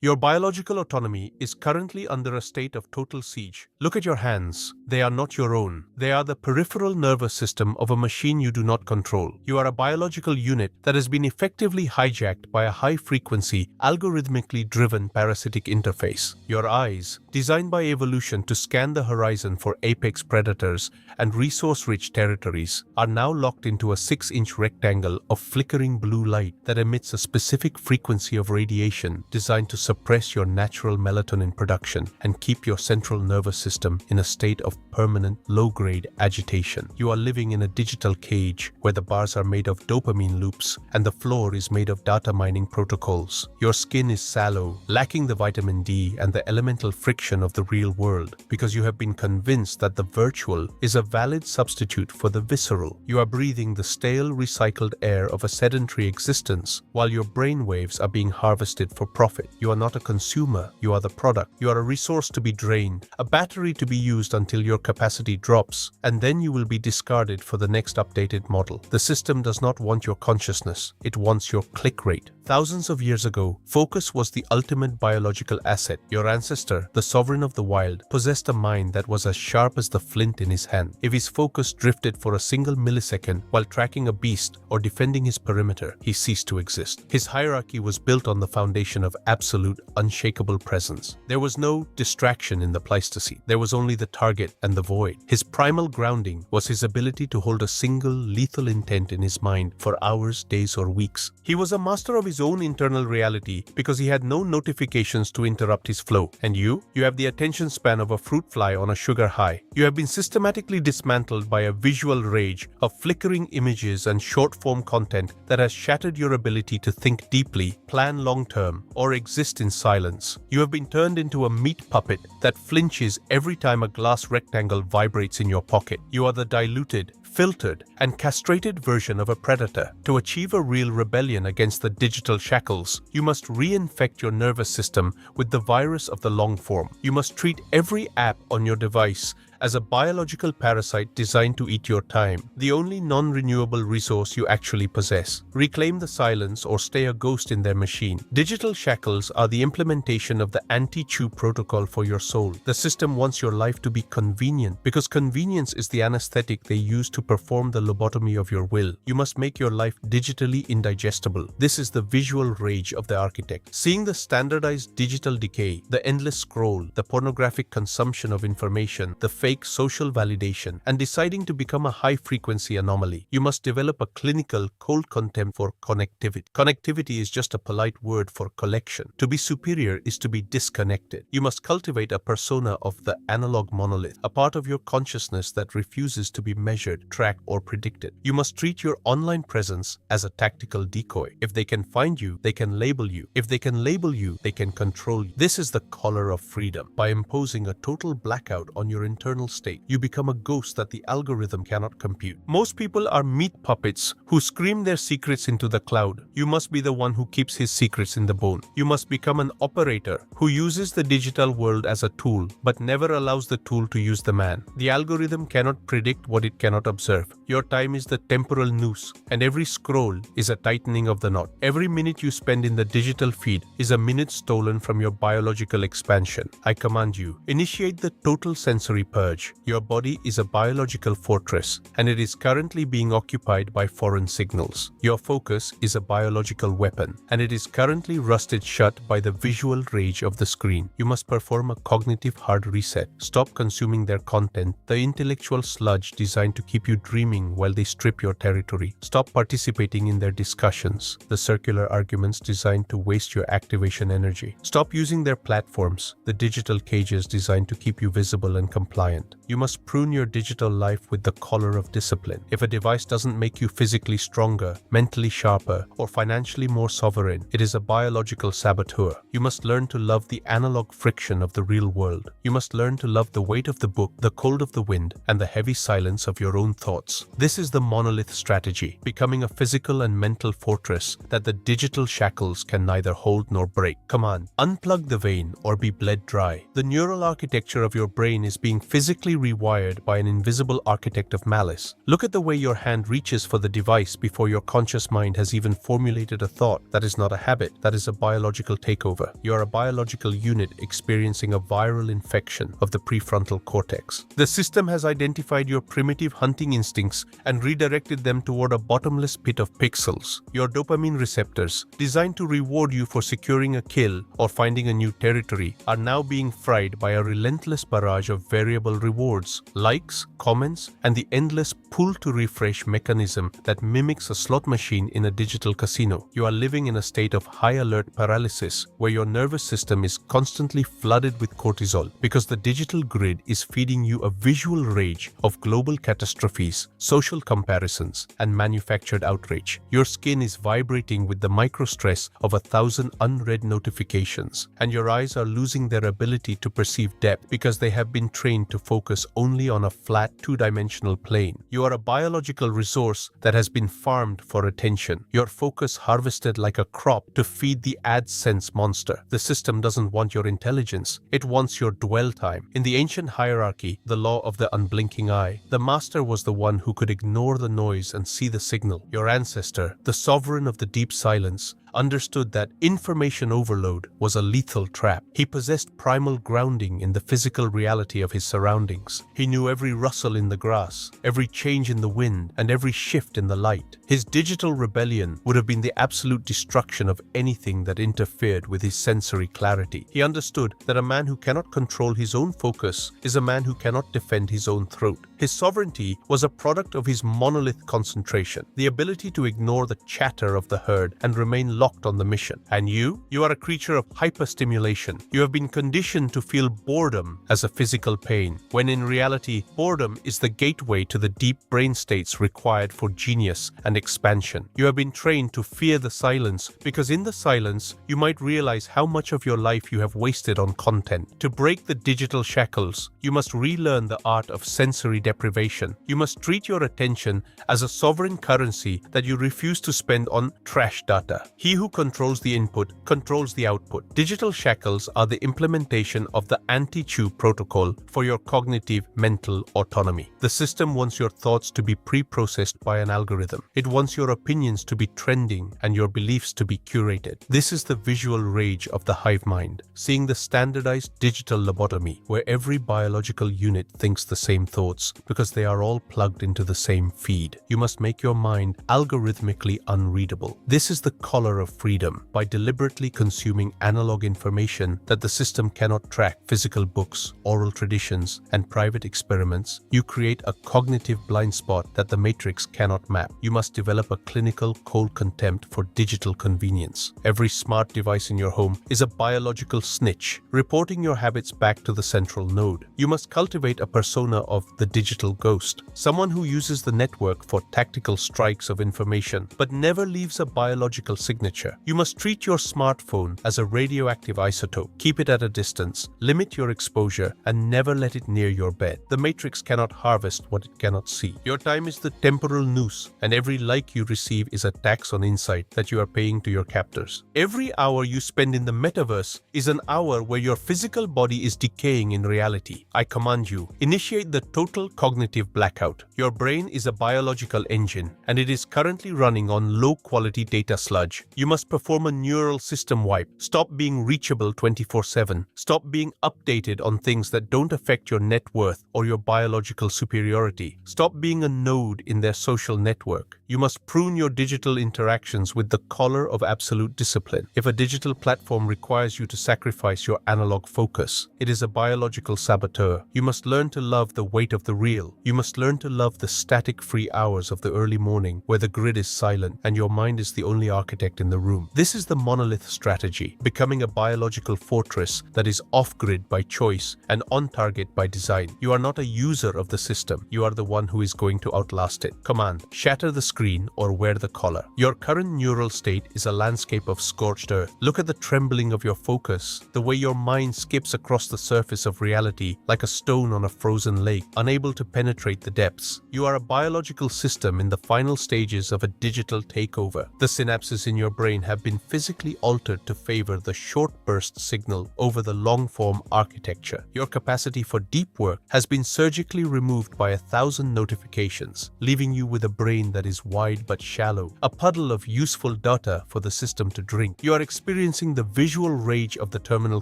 Your biological autonomy is currently under a state of total siege. Look at your hands. They are not your own. They are the peripheral nervous system of a machine you do not control. You are a biological unit that has been effectively hijacked by a high-frequency, algorithmically driven parasitic interface. Your eyes, designed by evolution to scan the horizon for apex predators and resource-rich territories, are now locked into a 6-inch rectangle of flickering blue light that emits a specific frequency of radiation designed to suppress your natural melatonin production and keep your central nervous system in a state of permanent low-grade agitation. You are living in a digital cage where the bars are made of dopamine loops and the floor is made of data mining protocols. Your skin is sallow, lacking the vitamin D and the elemental friction of the real world because you have been convinced that the virtual is a valid substitute for the visceral. You are breathing the stale, recycled air of a sedentary existence while your brain waves are being harvested for profit. You are not a consumer, you are the product. You are a resource to be drained, a battery to be used until your capacity drops, and then you will be discarded for the next updated model. The system does not want your consciousness, it wants your click rate. Thousands of years ago, focus was the ultimate biological asset. Your ancestor, the sovereign of the wild, possessed a mind that was as sharp as the flint in his hand. If his focus drifted for a single millisecond while tracking a beast or defending his perimeter, he ceased to exist. His hierarchy was built on the foundation of absolute, unshakable presence. There was no distraction in the Pleistocene. There was only the target and the void. His primal grounding was his ability to hold a single, lethal intent in his mind for hours, days, or weeks. He was a master of his own internal reality because he had no notifications to interrupt his flow. And you have the attention span of a fruit fly on a sugar high. You have been systematically dismantled by a visual rage of flickering images and short-form content that has shattered your ability to think deeply, plan long-term, or exist in silence. You have been turned into a meat puppet that flinches every time a glass rectangle vibrates in your pocket. You are the diluted, filtered, and castrated version of a predator. To achieve a real rebellion against the digital shackles, you must reinfect your nervous system with the virus of the long form. You must treat every app on your device as a biological parasite designed to eat your time, the only non-renewable resource you actually possess. Reclaim the silence or stay a ghost in their machine. Digital shackles are the implementation of the anti-chew protocol for your soul. The system wants your life to be convenient because convenience is the anesthetic they use to perform the lobotomy of your will. You must make your life digitally indigestible. This is the visual rage of the architect. Seeing the standardized digital decay, the endless scroll, the pornographic consumption of information, the fake social validation, and deciding to become a high-frequency anomaly, you must develop a clinical cold contempt for connectivity. Connectivity is just a polite word for collection. To be superior is to be disconnected. You must cultivate a persona of the analog monolith, a part of your consciousness that refuses to be measured, tracked, or predicted. You must treat your online presence as a tactical decoy. If they can find you, they can label you. If they can label you, they can control you. This is the color of freedom. By imposing a total blackout on your internal state, you become a ghost that the algorithm cannot compute. Most people are meat puppets who scream their secrets into the cloud. You must be the one who keeps his secrets in the bone. You must become an operator who uses the digital world as a tool, but never allows the tool to use the man. The algorithm cannot predict what it cannot observe. Your time is the temporal noose, and every scroll is a tightening of the knot. Every minute you spend in the digital feed is a minute stolen from your biological expansion. I command you, initiate the total sensory purge. Your body is a biological fortress, and it is currently being occupied by foreign signals. Your focus is a biological weapon, and it is currently rusted shut by the visual rage of the screen. You must perform a cognitive hard reset. Stop consuming their content, the intellectual sludge designed to keep you dreaming while they strip your territory. Stop participating in their discussions, the circular arguments designed to waste your activation energy. Stop using their platforms, the digital cages designed to keep you visible and compliant. You must prune your digital life with the collar of discipline. If a device doesn't make you physically stronger, mentally sharper, or financially more sovereign, it is a biological saboteur. You must learn to love the analog friction of the real world. You must learn to love the weight of the book, the cold of the wind, and the heavy silence of your own thoughts. This is the monolith strategy, becoming a physical and mental fortress that the digital shackles can neither hold nor break. Come on, unplug the vein or be bled dry. The neural architecture of your brain is being physically physically rewired by an invisible architect of malice. Look at the way your hand reaches for the device before your conscious mind has even formulated a thought. That is not a habit, that is a biological takeover. You are a biological unit experiencing a viral infection of the prefrontal cortex. The system has identified your primitive hunting instincts and redirected them toward a bottomless pit of pixels. Your dopamine receptors, designed to reward you for securing a kill or finding a new territory, are now being fried by a relentless barrage of variable rewards, likes, comments, and the endless pull-to-refresh mechanism that mimics a slot machine in a digital casino. You are living in a state of high-alert paralysis where your nervous system is constantly flooded with cortisol because the digital grid is feeding you a visual rage of global catastrophes, social comparisons, and manufactured outrage. Your skin is vibrating with the microstress of 1,000 unread notifications, and your eyes are losing their ability to perceive depth because they have been trained to focus only on a flat two-dimensional plane. You are a biological resource that has been farmed for attention. Your focus harvested like a crop to feed the AdSense monster. The system doesn't want your intelligence, it wants your dwell time. In the ancient hierarchy, the law of the unblinking eye, the master was the one who could ignore the noise and see the signal. Your ancestor, the sovereign of the deep silence, understood that information overload was a lethal trap. He possessed primal grounding in the physical reality of his surroundings. He knew every rustle in the grass, every change in the wind, and every shift in the light. His digital rebellion would have been the absolute destruction of anything that interfered with his sensory clarity. He understood that a man who cannot control his own focus is a man who cannot defend his own throat. His sovereignty was a product of his monolith concentration, the ability to ignore the chatter of the herd and remain locked on the mission. And you are a creature of hyperstimulation. You have been conditioned to feel boredom as a physical pain, when in reality, boredom is the gateway to the deep brain states required for genius and expansion. You have been trained to fear the silence because in the silence, you might realize how much of your life you have wasted on content. To break the digital shackles, you must relearn the art of sensory deprivation. You must treat your attention as a sovereign currency that you refuse to spend on trash data. He who controls the input controls the output. Digital shackles are the implementation of the anti-chew protocol for your cognitive mental autonomy. The system wants your thoughts to be pre-processed by an algorithm. It wants your opinions to be trending and your beliefs to be curated. This is the visual rage of the hive mind, seeing the standardized digital lobotomy where every biological unit thinks the same thoughts because they are all plugged into the same feed. You must make your mind algorithmically unreadable. This is the color of freedom. By deliberately consuming analog information that the system cannot track, physical books, oral traditions, and private experiments, you create a cognitive blind spot that the matrix cannot map. You must develop a clinical cold contempt for digital convenience. Every smart device in your home is a biological snitch, reporting your habits back to the central node. You must cultivate a persona of the digital ghost, someone who uses the network for tactical strikes of information, but never leaves a biological signature. You must treat your smartphone as a radioactive isotope. Keep it at a distance, limit your exposure, and never let it near your bed. The matrix cannot harvest what it cannot see. Your time is the temporal noose, and every like you receive is a tax on insight that you are paying to your captors. Every hour you spend in the metaverse is an hour where your physical body is decaying in reality. I command you, initiate the total cognitive blackout. Your brain is a biological engine, and it is currently running on low-quality data sludge. You must perform a neural system wipe. Stop being reachable 24/7. Stop being updated on things that don't affect your net worth or your biological superiority. Stop being a node in their social network. You must prune your digital interactions with the collar of absolute discipline. If a digital platform requires you to sacrifice your analog focus, it is a biological saboteur. You must learn to love the weight of the real. You must learn to love the static-free hours of the early morning where the grid is silent and your mind is the only architect in the room. This is the monolith strategy, becoming a biological fortress that is off-grid by choice and on-target by design. You are not a user of the system. You are the one who is going to outlast it. Command: shatter the screen or wear the collar. Your current neural state is a landscape of scorched earth. Look at the trembling of your focus, the way your mind skips across the surface of reality like a stone on a frozen lake, unable to penetrate the depths. You are a biological system in the final stages of a digital takeover. The synapses in your brain have been physically altered to favor the short burst signal over the long-form architecture. Your capacity for deep work has been surgically removed by 1,000 notifications, leaving you with a brain that is wide but shallow, a puddle of useful data for the system to drink. You are experiencing the visual rage of the terminal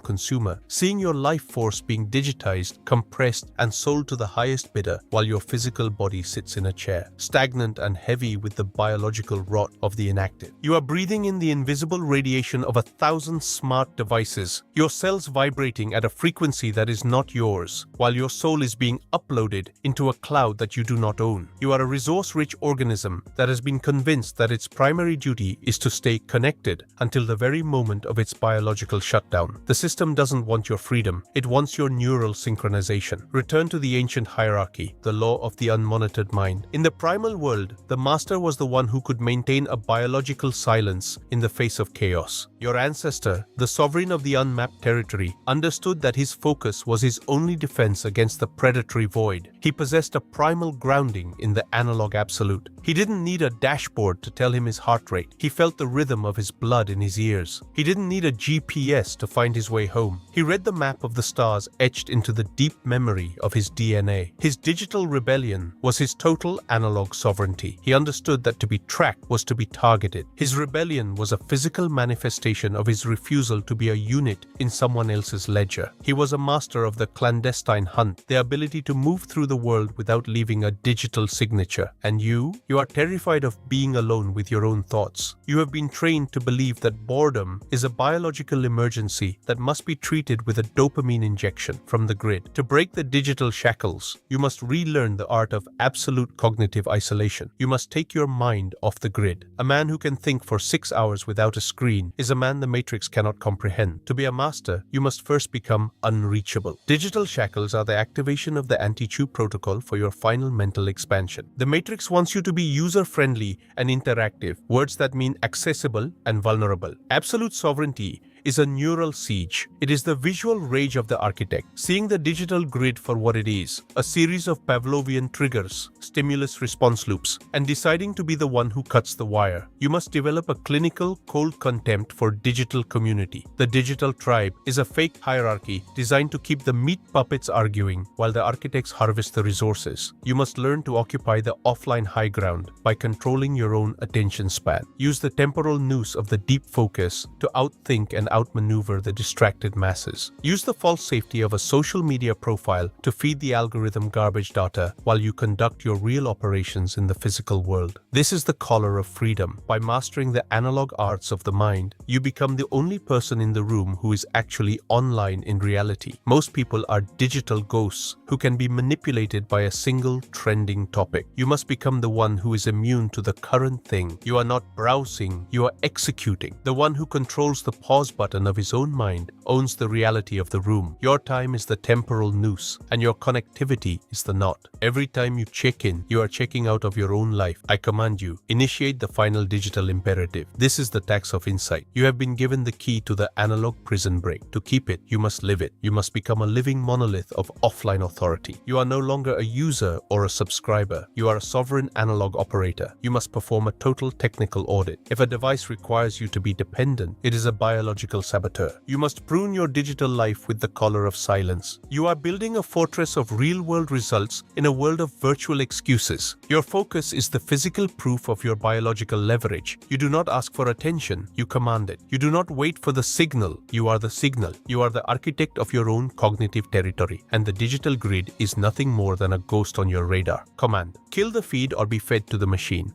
consumer, seeing your life force being digitized, compressed, and sold to the highest bidder while your physical body sits in a chair, stagnant and heavy with the biological rot of the inactive. You are breathing in the invisible radiation of 1,000 smart devices, your cells vibrating at a frequency that is not yours, while your soul is being uploaded into a cloud that you do not own. You are a resource-rich organism that has been convinced that its primary duty is to stay connected until the very moment of its biological shutdown. The system doesn't want your freedom, it wants your neural synchronization. Return to the ancient hierarchy, the law of the unmonitored mind. In the primal world, the master was the one who could maintain a biological silence in the face of chaos. Your ancestor, the sovereign of the unmapped territory, understood that his focus was his only defense against the predatory void. He possessed a primal grounding in the analog absolute. He didn't need a dashboard to tell him his heart rate. He felt the rhythm of his blood in his ears. He didn't need a GPS to find his way home. He read the map of the stars etched into the deep memory of his DNA. His digital rebellion was his total analog sovereignty. He understood that to be tracked was to be targeted. His rebellion was a physical manifestation of his refusal to be a unit in someone else's ledger. He was a master of the clandestine hunt, the ability to move through the world without leaving a digital signature. And you are terrified of being alone with your own thoughts. You have been trained to believe that boredom is a biological emergency that must be treated with a dopamine injection from the grid. To break the digital shackles, you must relearn the art of absolute cognitive isolation. You must take your mind off the grid. A man who can think for 6 hours without a screen is a man the Matrix cannot comprehend. To be a master, you must first become unreachable. Digital shackles are the activation of the anti-chew protocol for your final mental expansion. The Matrix wants you to be user-friendly and interactive, words that mean accessible and vulnerable. Absolute sovereignty is a neural siege. It is the visual rage of the architect, seeing the digital grid for what it is, a series of Pavlovian triggers, stimulus-response loops, and deciding to be the one who cuts the wire. You must develop a clinical, cold contempt for digital community. The digital tribe is a fake hierarchy designed to keep the meat puppets arguing while the architects harvest the resources. You must learn to occupy the offline high ground by controlling your own attention span. Use the temporal noose of the deep focus to outthink and outmaneuver the distracted masses. Use the false safety of a social media profile to feed the algorithm garbage data while you conduct your real operations in the physical world. This is the collar of freedom. By mastering the analog arts of the mind, you become the only person in the room who is actually online in reality. Most people are digital ghosts who can be manipulated by a single trending topic. You must become the one who is immune to the current thing. You are not browsing, you are executing. The one who controls the pause button of his own mind owns the reality of the room. Your time is the temporal noose, and your connectivity is the knot. Every time you check in, you are checking out of your own life. I command you, initiate the final digital imperative. This is the tax of insight. You have been given the key to the analog prison break. To keep it, you must live it. You must become a living monolith of offline authority. You are no longer a user or a subscriber. You are a sovereign analog operator. You must perform a total technical audit. If a device requires you to be dependent, it is a biological saboteur. You must prune your digital life with the collar of silence. You are building a fortress of real-world results in a world of virtual excuses. Your focus is the physical proof of your biological leverage. You do not ask for attention, you command it. You do not wait for the signal, you are the signal. You are the architect of your own cognitive territory, and the digital grid is nothing more than a ghost on your radar. Command: kill the feed or be fed to the machine.